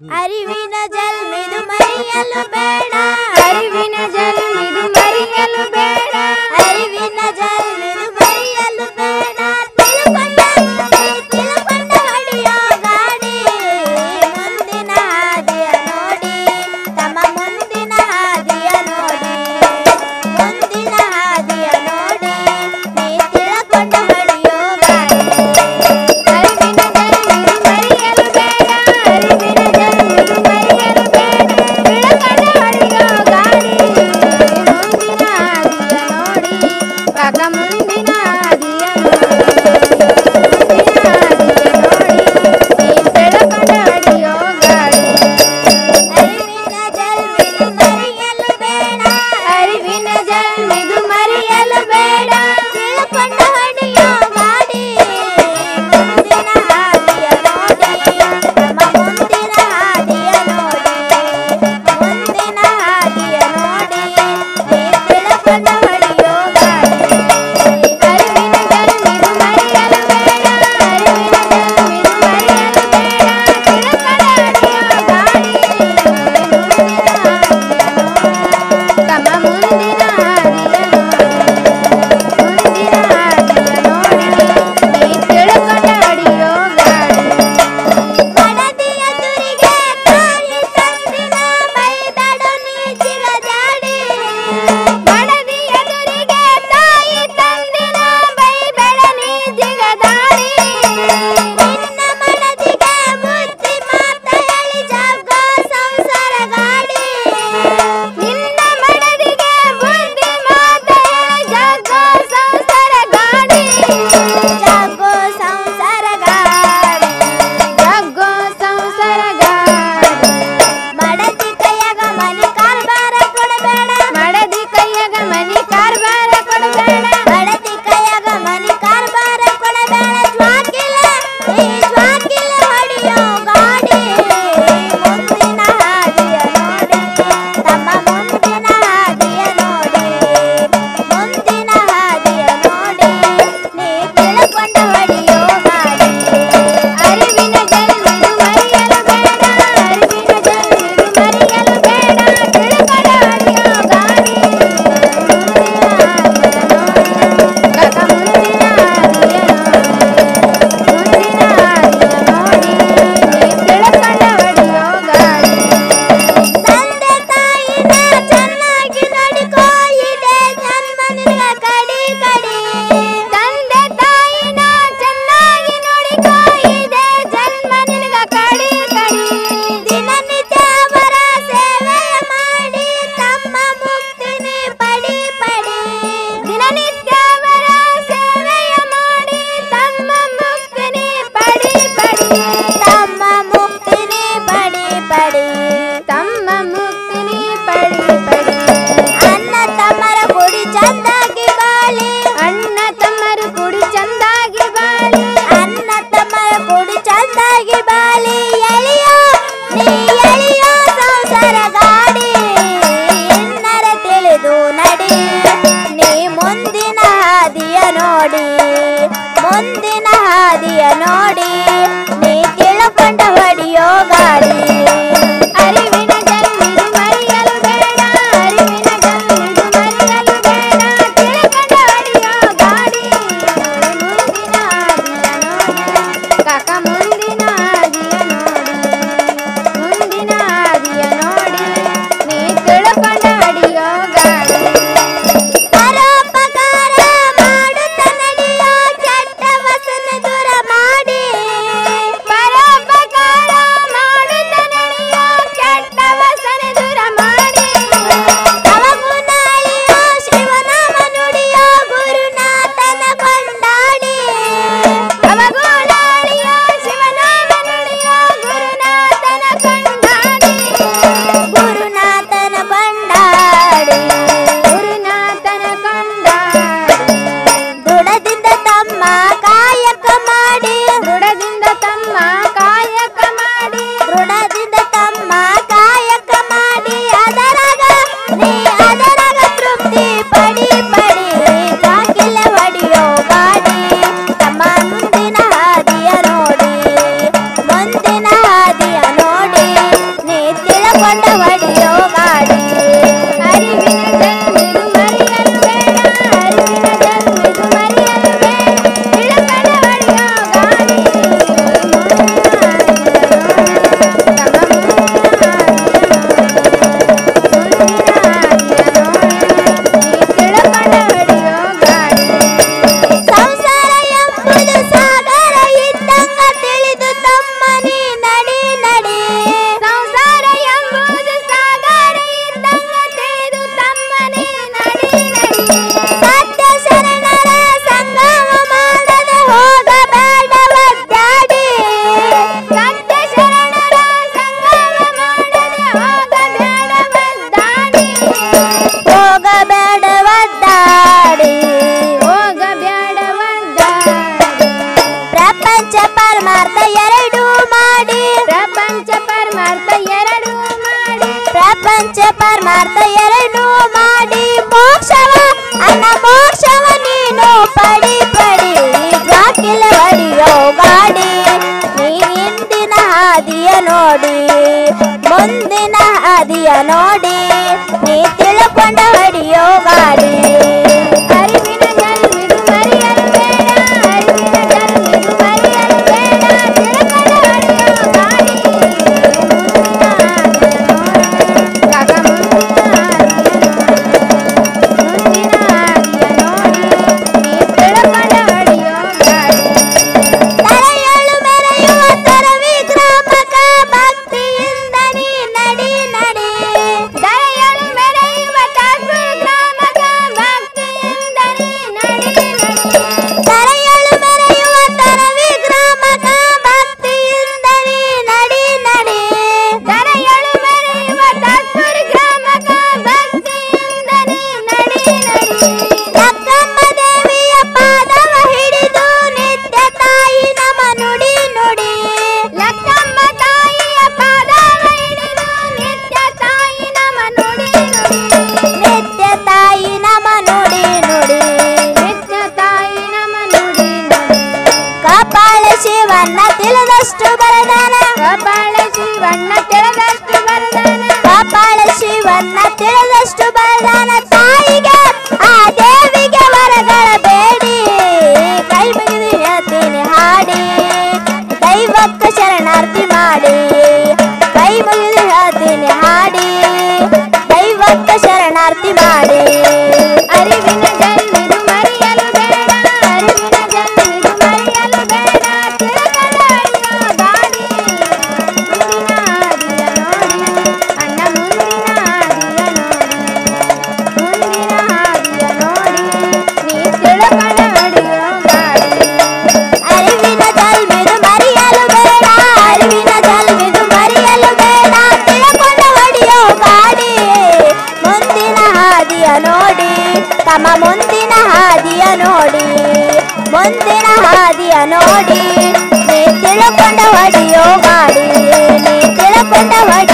ಅರಿವಿನ ಜಲ್ಮಿದು ಮರೆಯಲು ಬೇಡ ಅರಿವಿನ ಜಲ್ಮಿದು ಮರೆಯಲು ಬೇಡ ಅರಿವಿನ ಜಲ್ಮಿದು ಮರೆಯಲು ಬೇಡ ತಿಳುಕೊಂಡ ಹೊಡೆಯೋ ಗಾಡಿ ಮುಂದಿನ ಹಾದಿಯ ನೋಡಿ ತಮ್ಮ ಮುಂದಿನ ಹಾದಿಯ ನೋಡಿ ಮುಂದಿನ ಹಾದಿಯ ನೋಡಿ ನೀ ತಿಳ್ಕೊಂಡ ಹೊಡೆಯೋ ಗಾಡಿ ಅರಿವಿನ ಜಲ್ಮಿದು ಮರೆಯಲು ಬೇಡ ಅರಿವಿನ ಜಲ್ಮಿದು ಮರೆಯಲು ಬೇಡ ತಿಳ್ಕೊಂಡ ಹೊಡೆಯೋ ಗಾಡಿ ಮುಂದಿನ ಹಾದಿಯ ನೋಡಿ ಕಾಕ ಮುಂದಿನ ಹಾದಿಯ ಅರಿವಿನ ಜಲ್ಮಿದು ಮರೆಯಲು ಬೇಡ ತಿಳ್ಕೊಂಡ ಹೊಡೆಯೋ ಗಾಡಿ ಮುಂದಿನ ಹಾದಿಯ ನೋಡಿ ನಮ್ಮ ಮುಂದಿನ ಹಾದಿಯ ನೋಡಿ ಮುಂದಿನ ಹಾದಿಯ ನೋಡಿ ನೀ ತಿಳ್ಕೊಂಡ ಹೊಡೆಯೋ ಗಾಡಿ ಅರಿವಿನ ಜಲ್ಮಿದು ಮರೆಯಲು ಬೇಡ ಅರಿವಿನ ಜಲ್ಮಿದು ಮರೆಯಲು ಬೇಡ ತಿಳ್ಕೊಂಡ ಹೊಡೆಯೋ ಗಾಡಿ ಮುಂದಿನ ಹಾದಿಯ ತಮ್ಮ ಮುಂದಿನ ಹಾದಿಯ ಮುಂದಿನ ಹಾದಿಯ ನೋಡಿ ನೀ ತಿಳ್ಕೊಂಡ ಹೊಡೆಯೋ ಗಾಡಿ ಮಡದಿಯ ತುರಿಗೆ ತಾಯಿ ತಂದಿನ ಬೈದಡು ನೀ ಜಿಗಜಾಡಿ ಮಡದಿಯ ತುರಿಗೆ ತಾಯಿ ತಂದಿನ ಬೈಬೇಡ ನೀ ಜಿಗದಾಡಿ ನಿನ್ನ ಮಡದಿಗೆ ಬುದ್ಧಿ ಮಾತ ಹೇಳಿ ಜಗ್ಗೋ ಸಂಸಾರ ಗಾಡಿ ನಿನ್ನ ಮಡದಿಗೆ ಬುದ್ಧಿ ಮಾತ ಹೇಳಿ ಜಗ್ಗೋ ಸಂಸಾರ ಗಾಡಿ ಜಗ್ಗೋ ಸಂಸಾರ ಗಾಡಿ ಜಗ್ಗೋ ಸಂಸಾರ ಗಾಡಿ ಮಡದಿ ಕೈಯಾಗ ಮನಿ ಕಾರ್ಬಾರ ಕೊಡಬೇಡ ಮಡದಿ ಕೈಯಾಗ ಮನಿ ಕಾರ್ಬಾರ ಕೊಡಬೇಡ ಮಡದಿ ಕೈಯಾಗ ಮನಿ ಕಾರ್ಬಾರ ಕೊಡಬೇಡ ಜ್ವಾಕಿಲ ಈ ಜ್ವಾಕಿಲ ಹೊಡೆಯೋ ಗಾಡಿ ಮುಂದಿನ ಹಾದಿಯ ನೋಡಿ ತಮ್ಮ ಮುಂದಿನ ಹಾದಿಯ ನೋಡಿ ಮುಂದಿನ ಹಾದಿಯ ನೋಡಿ ನೀ ತಿಳ್ಕೊಂಡ ಹೊಡೆಯೋ ಗಾಡಿ ಅರಿವಿನ ಜಲ್ಮಿದು ಮರೆಯಲು ಬೇಡ ಅರಿವಿನ ಜಲ್ಮಿದು ಮರೆಯಲು ಬೇಡ ತಿಳ್ಕೊಂಡ ಹೊಡೆಯೋ ಗಾಡಿ ಮುಂದಿನ ಹಾದಿಯ ನೋಡಿ ಕಾಕ ಮುಂದಿನ ಹಾದಿಯ ಮುಂದಿನ ಹಾದಿಯ ನೋಡಿ ನೀ ತಿಳ್ಕೊಂಡ ಹೊಡೆಯೋ ಗಾಡಿ ತಂದೆ ತಾಯಿನ ಚೆನ್ನಾಗಿ ನೋಡಿಕೋ ಇದೆ ಜನ್ಮ ನಿನಗ ಕಡಿ ಕಡಿ ತಂದೆ ತಾಯಿನ ಚೆನ್ನಾಗಿ ನೋಡಿಕೋ ಇದೆ ಜನ್ಮ ನಿನಗ ಕಡಿ ಕಡಿ ದಿನನಿತ್ಯ ಅವರ ಸೇವೆಯ ಮಾಡಿ ತಮ್ಮ ಮುಕ್ತಿನಿ ಪಡಿ ಪಡಿ ದಿನನಿತ್ಯ ಅವರ ಸೇವೆಯ ಮಾಡಿ ತಮ್ಮ ಮುಕ್ತಿನಿ ಪಡಿ ಪಡಿ ತಮ್ಮ ಮುಕ್ತಿನಿ ಪಡಿ ಪಡಿ ತಮ್ಮ ಮುಕ್ತಿನಿ ಪಡಿ ಪಡಿ ಅಣ್ಣ ತಮ್ಮರ ಕೂಡಿ ಚಂದಾಗಿ ಬಾಳಿ ಅಣ್ಣ ತಮ್ಮರು ಕೂಡಿ ಚಂದಾಗಿ ಬಾಳಿ ಅಣ್ಣ ತಮ್ಮರ ಕೂಡಿ ಚಂದಾಗಿ ಬಾಳಿ ಎಳಿಯೋ ನೀ ಎಳಿಯೋ ಸಂಸಾರ ಗಾಡಿ ಇನ್ನರ ತಿಳಿದು ನಡಿ ನೀ ಮುಂದಿನ ಹಾದಿಯ ನೋಡಿ ಮುಂದಿನ ಹಾದಿಯ ನೋಡಿ ನೀ ತಿಳ್ಕೊಂಡ ಹೊಡೆಯೋ ಗಾಡಿ ಅರಿವಿನ ಜಲ್ಮಿದು ಮರೆಯಲು ಬೇಡ ಅರಿವಿನ ಜಲ್ಮಿದು ಮರೆಯಲು ಬೇಡ ತಿಳ್ಕೊಂಡ ಹೊಡೆಯೋ ಗಾಡಿ ಮುಂದಿನ ಹಾದಿಯ ನೋಡಿ ಕಾಕ ಮುಂದಿನ ಹಾದಿಯ ನೋಡಿ ಮುಂದಿನ ಹಾದಿಯ ನೋಡಿ ನೀ ತಿಳ್ಕೊಂಡ ಹೊಡೆಯೋ ಗಾಡಿ ಪರೋಪಕಾರ ಮಾಡುತ್ತ ನಡೆಯೋ ಕೆಟ್ಟ ವಸನ ದೂರ ಮಾಡಿ ಹಾದಿಯ ನೋಡಿ ನೀ ತಿಳ್ಕೊಂಡ ಹೊಡೆಯೋ ಗಾಡಿ ಅರಿವಿನ ಜಲ್ಮಿದು ಮರೆಯಲು ಬೇಡ ಅರಿವಿನ ಜಲ್ಮಿದು ಮರೆಯಲು ಬೇಡ ತಿಳ್ಕೊಂಡ ಹೊಡೆಯೋ ಗಾಡಿ ಕಾಕ ಮುಂದಿನ ಹಾದಿಯ ನೋಡಿ ನೀ ತಿಳ್ಕೊಂಡ ಹೊಡೆಯೋ ಗಾಡಿ ತಲೆಯಳು ಮೆರೆಯುವ ತರ ವಿಗ್ರಾಮಕ ಭಕ್ತಿಯಿಂದ ನೀ ನಡಿ ನಡಿ ದಯೆಯಳು ಮೆರೆಯುವ ಠಾಕೂರ್ ಗ್ರಾಮಕ ಭಕ್ತಿಯಿಂದ ನೀ ನಡಿ ನಡಿ ತಲೆಯಳು ಮೆರೆಯುವ ತರ ವಿಗ್ರಾಮಕ ಭಕ್ತಿಯಿಂದ ನೀ ನಡಿ ನಡಿ ದಯೆಯಳು ಮೆರೆಯುವ ಠಾಕೂರ್ ಗ್ರಾಮಕ ಭಕ್ತಿಯಿಂದ ನೀ ನಡಿ ನಡಿ ಲಕ್ಕಮ್ಮ ದೇವಿಯ ಪಾದವ ಹಿಡಿದು ನಿತ್ಯ ತಾಯಿ ನಮ ನುಡಿ ನುಡಿ ಲಕ್ಕಮ್ಮ ತಾಯಿಯ ಪಾದವ ಹಿಡಿದು ನಿತ್ಯ ತಾಯಿ ನಮ ನುಡಿ ನುಡಿ ನಿತ್ಯ ತಾಯಿ ನಮ ನುಡಿ ನುಡಿ ನಿತ್ಯ ತಾಯಿ ನಮ ನುಡಿ ನುಡಿ ಕಪಾಳ ಶಿವಣ್ಣ ತಿಳಿದಷ್ಟು ಬರದಾನ ಕಪಾಳ ಶಿವಣ್ಣ ತಿಳಿದಷ್ಟು ಬರದಾನ ಕಪಾಳ ಶಿವಣ್ಣ ತಿಳಿದಷ್ಟು ಬರದಾನ ತಾಯಿಗೆ ಆ ದೇವಿಗೆ ವರಗಳ ಬೇಡಿ ಕೈ ಮುಗಿದು ಹೇಳ್ತೀನಿ ಹಾಡಿ ದೈವಕ್ಕೆ ಶರಣಾರ್ಥಿ ಮಾಡಿ ಕೈ ಮುಗಿದು ಹೇಳ್ತೀನಿ ಹಾಡಿ ದೈವಕ್ಕೆ ಶರಣಾರ್ಥಿ ಮಾಡಿ ಅರಿವಿನ ಜಲ್ಮಿದು ಮರೆಯಲು ಬೇಡ ಅರಿವಿನ ಜಲ್ಮಿದು ಮರೆಯಲು ಬೇಡ ತಿಳ್ಕೊಂಡ ಹೊಡೆಯೋ ಗಾಡಿ ಮುಂದಿನ ಹಾದಿಯ ನೋಡಿ ಅಣ್ಣ ಮುಂದಿನ ಹಾದಿಯ ನೋಡಿ ಮುಂದಿನ ಹಾದಿಯ ನೋಡಿ ನೀ ತಿಳ್ಕೊಂಡ ಹೊಡೆಯೋ ಗಾಡಿ ಅರಿವಿನ ಜಲ್ಮಿದು ಮರೆಯಲು ಬೇಡ ಅರಿವಿನ ಜಲ್ಮಿದು ಮರೆಯಲು ಬೇಡ ತಿಳ್ಕೊಂಡ ಹೊಡೆಯೋ ಗಾಡಿ ಮುಂದಿನ ಹಾದಿಯ ನೋಡಿ ತಮ್ಮ ಮುಂದಿನ ಹಾದಿಯ ನೋಡಿ ಮುಂದಿನ ಹಾದಿಯ ನೋಡಿ ನೀ ತಿಳ್ಕೊಂಡ ಹೊಡೆಯೋ ಗಾಡಿ ನೀ ತಿಳ್ಕೊಂಡ ಹೊಡೆಯೋ